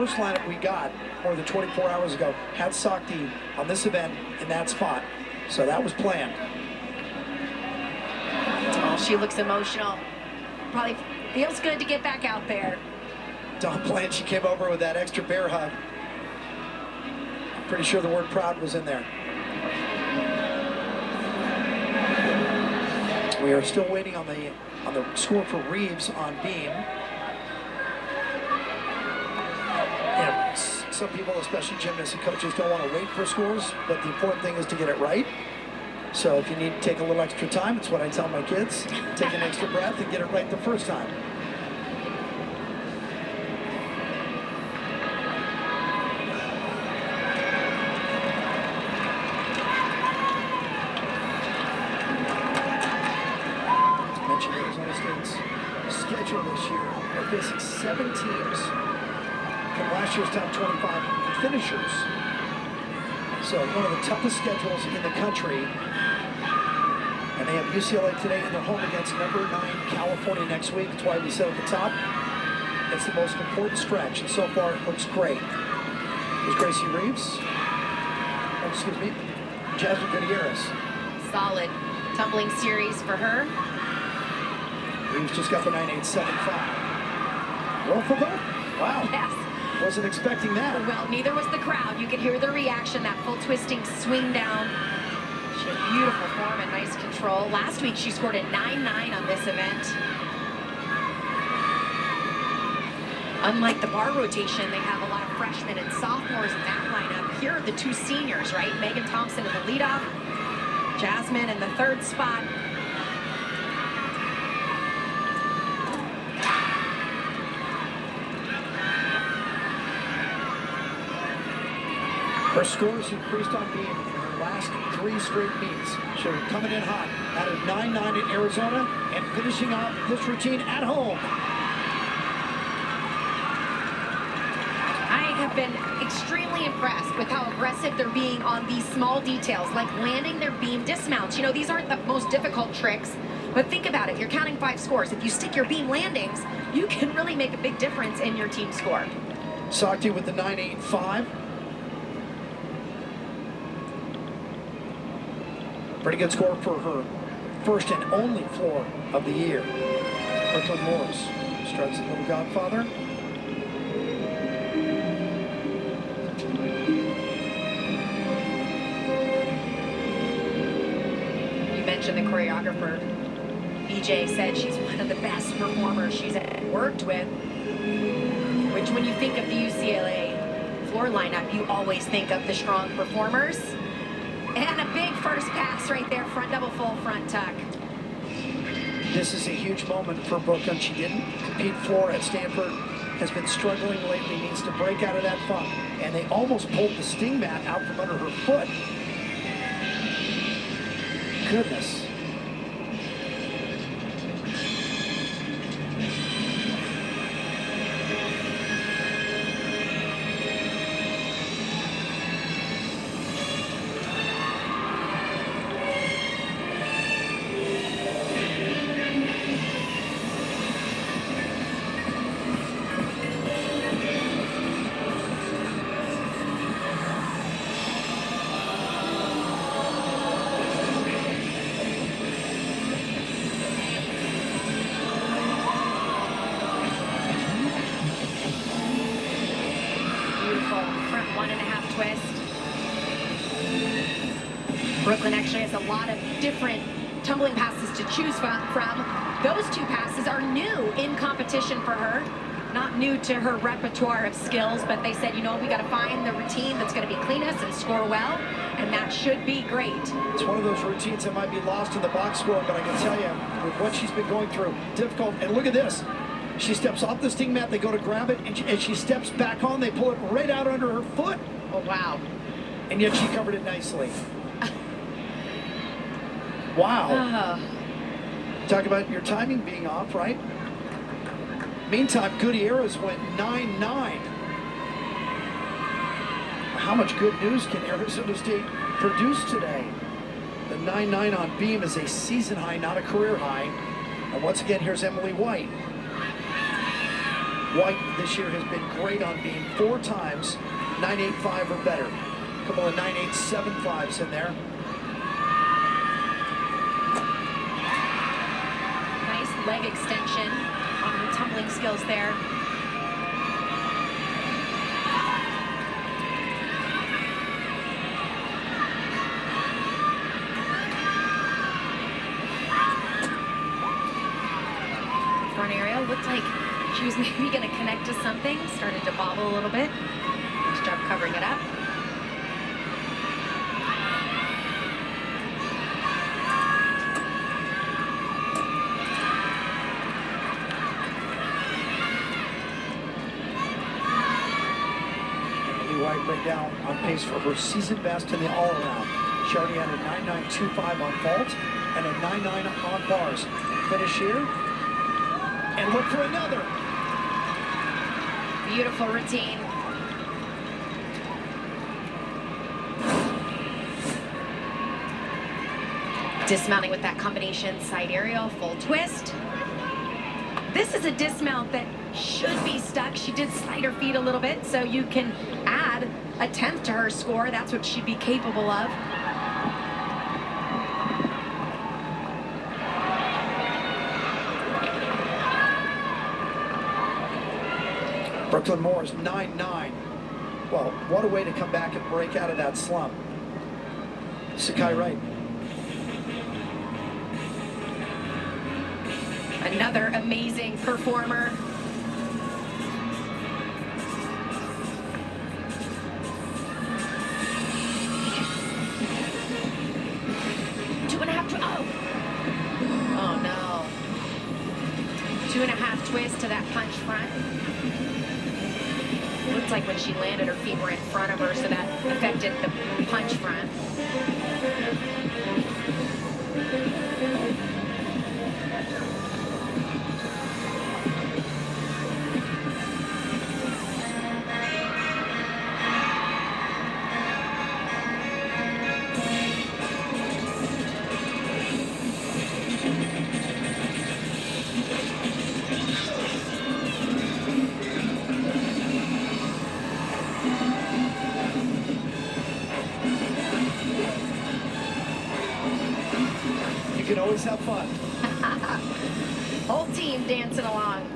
First lineup we got more than 24 hours ago had Sakti on this event in that spot. So that was planned. Oh, she looks emotional. Probably feels good to get back out there. Don't plan she came over with that extra bear hug. I'm pretty sure the word proud was in there. We are still waiting on the score for Reeves on beam. Yeah, some people, especially gymnasts and coaches, don't want to wait for scores, but the important thing is to get it right. So if you need to take a little extra time, it's what I tell my kids. Take an extra breath and get it right the first time. I mentioned Arizona State's schedule this year. They're facing 7 teams from last year's top 25 finishers. So one of the toughest schedules in the country. And they have UCLA today, and they're home against number 9 California next week. That's why we said at the top, it's the most important stretch. And so far, it looks great. There's Gracie Reeves. Oh, excuse me. Jasmine Gutierrez. Solid tumbling series for her. Reeves just got the 9.875. Roll for both. Wow. Yes. Wasn't expecting that. Well, neither was the crowd. You could hear the reaction, that full twisting swing down. She had beautiful form and nice control. Last week, she scored a 9.9 on this event. Unlike the bar rotation, they have a lot of freshmen and sophomores in that lineup. Here are the 2 seniors, right? Megan Thompson in the leadoff, Jasmine in the 3rd spot. Her scores increased on beam in her last 3 straight meets. She's coming in hot. Added 9.9 in Arizona and finishing off this routine at home. I have been extremely impressed with how aggressive they're being on these small details, like landing their beam dismounts. You know, these aren't the most difficult tricks, but think about it. You're counting 5 scores. If you stick your beam landings, you can really make a big difference in your team score. Sakti with the 9.85. Pretty good score for her first and only floor of the year. Brooklyn Morris starts the little godfather. You mentioned the choreographer. BJ said she's one of the best performers she's worked with, which when you think of the UCLA floor lineup, you always think of the strong performers. And a big first pass right there, front double full, front tuck. This is a huge moment for Brooklyn. She didn't compete floor at Stanford, has been struggling lately, needs to break out of that funk. And they almost pulled the sting mat out from under her foot. Goodness. Front 1.5 twist. Brooklyn actually has a lot of different tumbling passes to choose from. Those 2 passes are new in competition for her. Not new to her repertoire of skills, but they said, you know, we got to find the routine that's going to be cleanest and score well, and that should be great. It's one of those routines that might be lost in the box score, but I can tell you, with what she's been going through, difficult. And look at this. She steps off the sting mat, they go to grab it, and she steps back on, they pull it right out under her foot. Oh, wow. And yet she covered it nicely. Wow. Talk about your timing being off, right? Meantime, Gutierrez went 9.9. How much good news can Arizona State produce today? The 9.9 on beam is a season high, not a career high. And once again, here's Emily White. White this year has been great on beam 4 times, 9.85 or better. A couple of 9.875s in there. Nice leg extension on her tumbling skills there. Front area looked like she was maybe going to connect to something. Started to bobble a little bit. Nice job covering it up. White right now on pace for her season best in the all-around. She already had a 9.925 on vault and a 9.9 on bars. Finish here. And look for another. Beautiful routine. Dismounting with that combination side aerial, full twist. This is a dismount that should be stuck. She did slide her feet a little bit, so you can add a 10th to her score. That's what she'd be capable of. Brooklyn Moore's 9.9. Well, what a way to come back and break out of that slump. Sakai Wright. Another amazing performer. Oh no. 2.5 twist to that punch front. Looked like when she landed, her feet were in front of her, so that affected the punch front. You can always have fun. Whole team dancing along.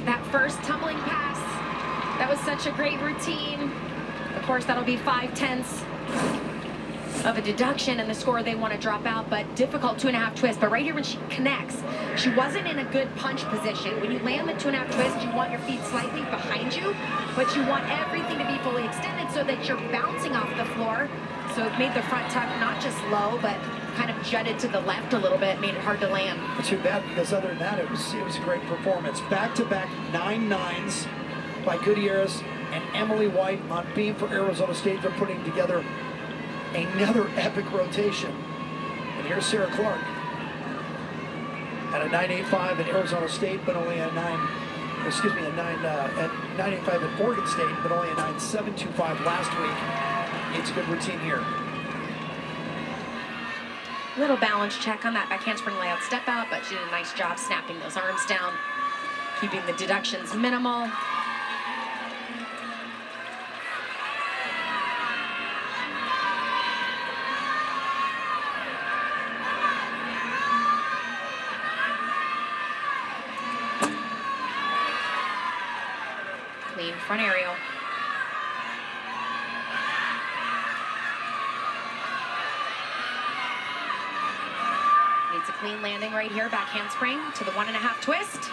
That first tumbling pass, that was such a great routine. Of course, that'll be 5/10 of a deduction, and the score they want to drop out, but difficult 2.5 twist. But right here when she connects, she wasn't in a good punch position. When you land the 2.5 twist, you want your feet slightly behind you, but you want everything to be fully extended so that you're bouncing off the floor. So it made the front tuck not just low, but kind of jutted to the left a little bit, made it hard to land. Too bad, because other than that, it was a great performance. Back-to-back 9.9s by Gutierrez and Emily White on beam for Arizona State. They're putting together another epic rotation. And here's Sarah Clark at a 9.85 at Arizona State, but only a 9.85 at Oregon State, but only a 9.725 last week. It's a good routine here. Little balance check on that back handspring layout step out, but she did a nice job snapping those arms down, keeping the deductions minimal. Clean front aerial. Needs a clean landing right here, back handspring to the 1.5 twist.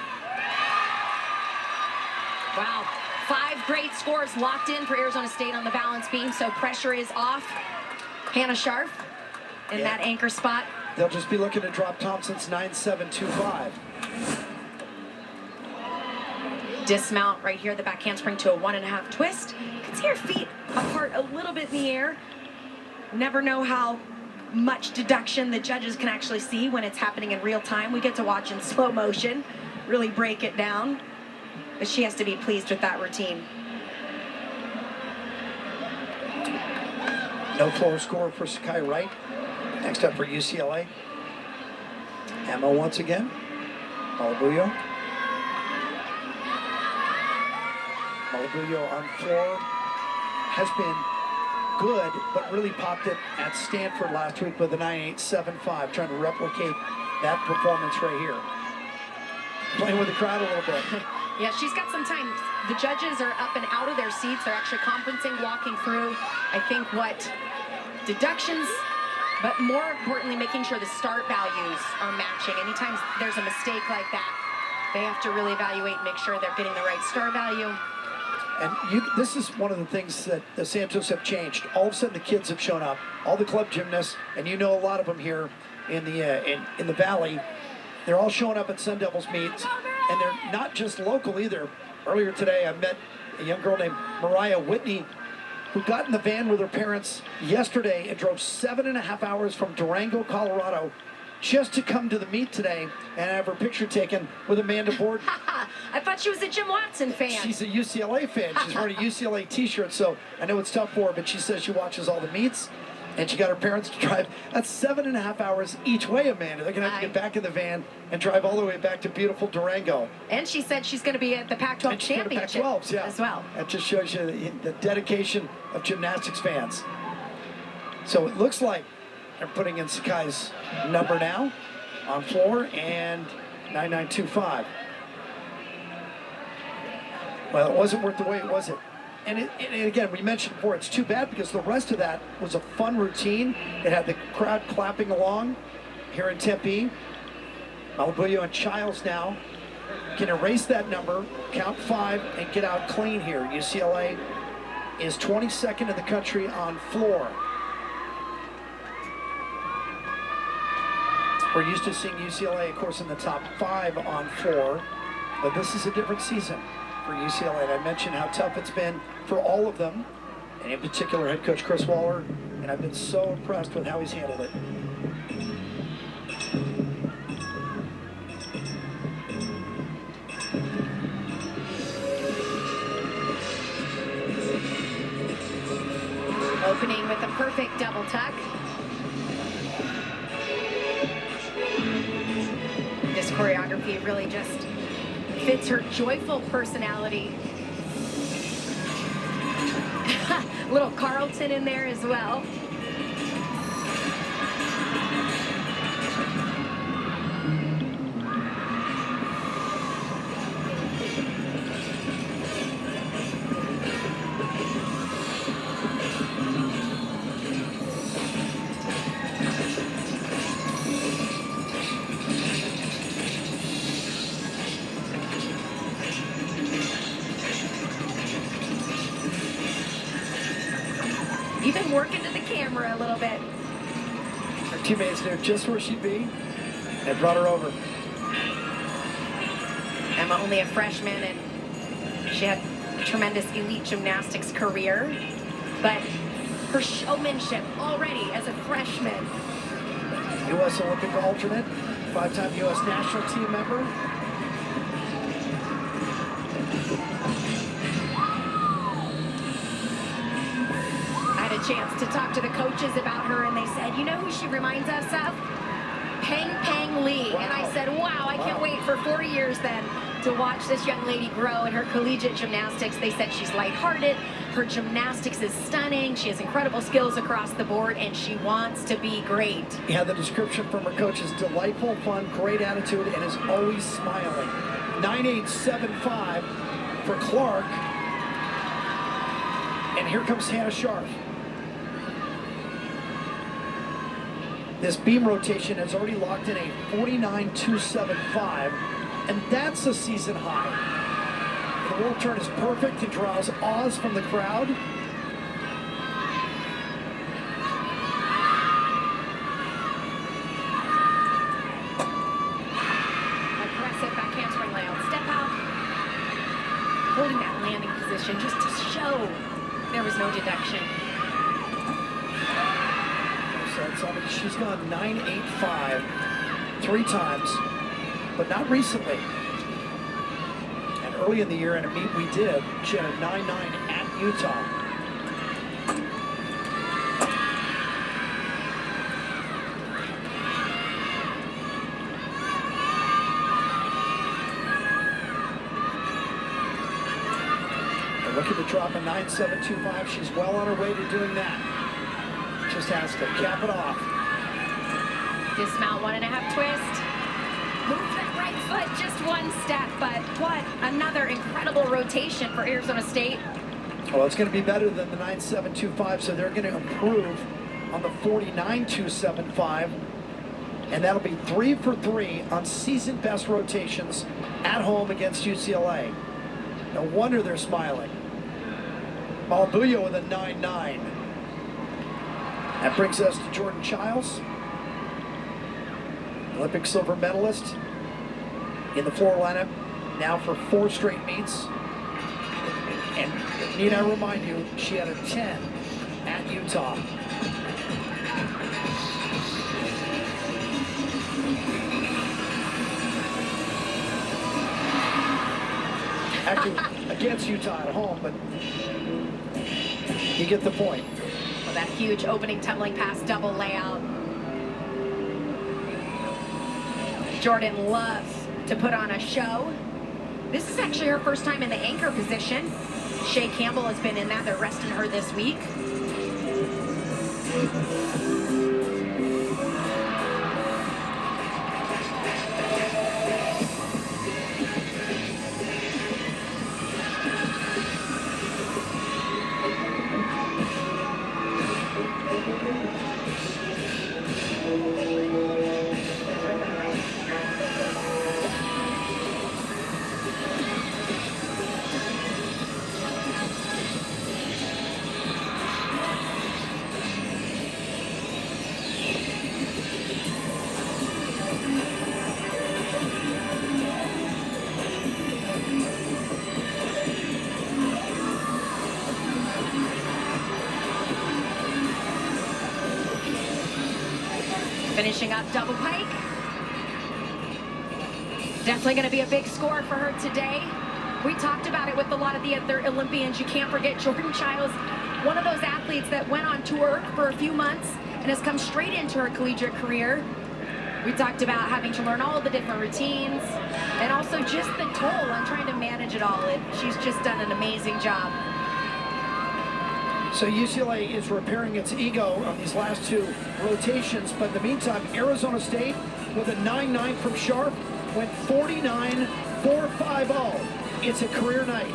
Wow, 5 great scores locked in for Arizona State on the balance beam, so pressure is off. Hannah Scharf in that anchor spot. They'll just be looking to drop Thompson's 9.725. Dismount right here, the back handspring to a 1.5 twist. You can see her feet apart a little bit in the air. Never know how much deduction the judges can actually see when it's happening in real time. We get to watch in slow motion, really break it down. But she has to be pleased with that routine. No floor score for Sakai Wright. Next up for UCLA. Emma once again. Malabuyo. Malabuyo on floor has been good, but really popped it at Stanford last week with a 9.875, trying to replicate that performance right here. Playing with the crowd a little bit. Yeah, she's got some time. The judges are up and out of their seats. They're actually conferencing, walking through, I think, what deductions, but more importantly, making sure the start values are matching. Anytime there's a mistake like that, they have to really evaluate and make sure they're getting the right start value. And this is one of the things that the Santos have changed. All of a sudden, the kids have shown up. All the club gymnasts, and you know a lot of them here in the Valley. They're all showing up at Sun Devils meets, and they're not just local either. Earlier today, I met a young girl named Mariah Whitney, who got in the van with her parents yesterday and drove 7.5 hours from Durango, Colorado, just to come to the meet today and have her picture taken with Amanda Borden. I thought she was a Jim Watson fan. She's a UCLA fan. She's wearing a UCLA t-shirt, so I know it's tough for her, but she says she watches all the meets, and she got her parents to drive. That's 7.5 hours each way, Amanda. They're going to have to get back in the van and drive all the way back to beautiful Durango. And she said she's going to be at the Pac-12 championship as well. That just shows you the dedication of gymnastics fans. So it looks like they're putting in Sakai's number now on floor, and 9.925. Well, it wasn't worth the wait, was it? And again, we mentioned before, it's too bad because the rest of that was a fun routine. It had the crowd clapping along here in Tempe. Malabuyo and Childs now can erase that number, count 5, and get out clean here. UCLA is 22nd in the country on floor. We're used to seeing UCLA, of course, in the top 5 on floor, but this is a different season for UCLA. And I mentioned how tough it's been for all of them, and in particular head coach Chris Waller, and I've been so impressed with how he's handled it. Opening with a perfect double tuck. This choreography really just fits her joyful personality. Little Carlton in there as well. Even working to the camera a little bit. Her teammates knew just where she'd be and brought her over. Emma, only a freshman, and she had a tremendous elite gymnastics career, but her showmanship already as a freshman. U.S. Olympic alternate, 5-time U.S. national team member. Chance to talk to the coaches about her, and they said, you know who she reminds us of? Peng Lee. Wow. And I said, wow, I can't wait for 4 years then to watch this young lady grow in her collegiate gymnastics. They said she's lighthearted, her gymnastics is stunning, she has incredible skills across the board, and she wants to be great. Yeah, the description from her coach is delightful, fun, great attitude, and is always smiling. 9.875 for Clark. And here comes Hannah Scharf. This beam rotation has already locked in a 49.275, and that's a season high. The world turn is perfect and draws awes from the crowd. Aggressive back handspring layout. Step out. Holding that landing position just to show there was no deduction. routines. I mean, she's gone 9.85 3 times, but not recently. And early in the year in a meet we did, she had a 9.9 at Utah. Looking to drop a 9.725. She's well on her way to doing that. Just has to cap it off. Dismount 1.5 twist. Move that right foot just 1 step, but what another incredible rotation for Arizona State. Well, it's going to be better than the 9.725, so they're going to improve on the 49.275, and that'll be 3 for 3 on season best rotations at home against UCLA. No wonder they're smiling. Malbuyo with a 9.9. That brings us to Jordan Childs, Olympic silver medalist in the floor lineup now for 4 straight meets. And need I remind you, she had a 10 at Utah. Actually, against Utah at home, but you get the point. Well, that huge opening tumbling pass double layout. Jordan loves to put on a show. This is actually her first time in the anchor position. Shea Campbell has been in that. They're resting her this week. Finishing up double pike. Definitely going to be a big score for her today. We talked about it with a lot of the other Olympians. You can't forget Jordan Childs, one of those athletes that went on tour for a few months and has come straight into her collegiate career. We talked about having to learn all the different routines and also just the toll on trying to manage it all. She's just done an amazing job. So UCLA is repairing its ego on these last 2 rotations, but in the meantime, Arizona State with a 9.9 from Sharp went 49.450. It's a career night.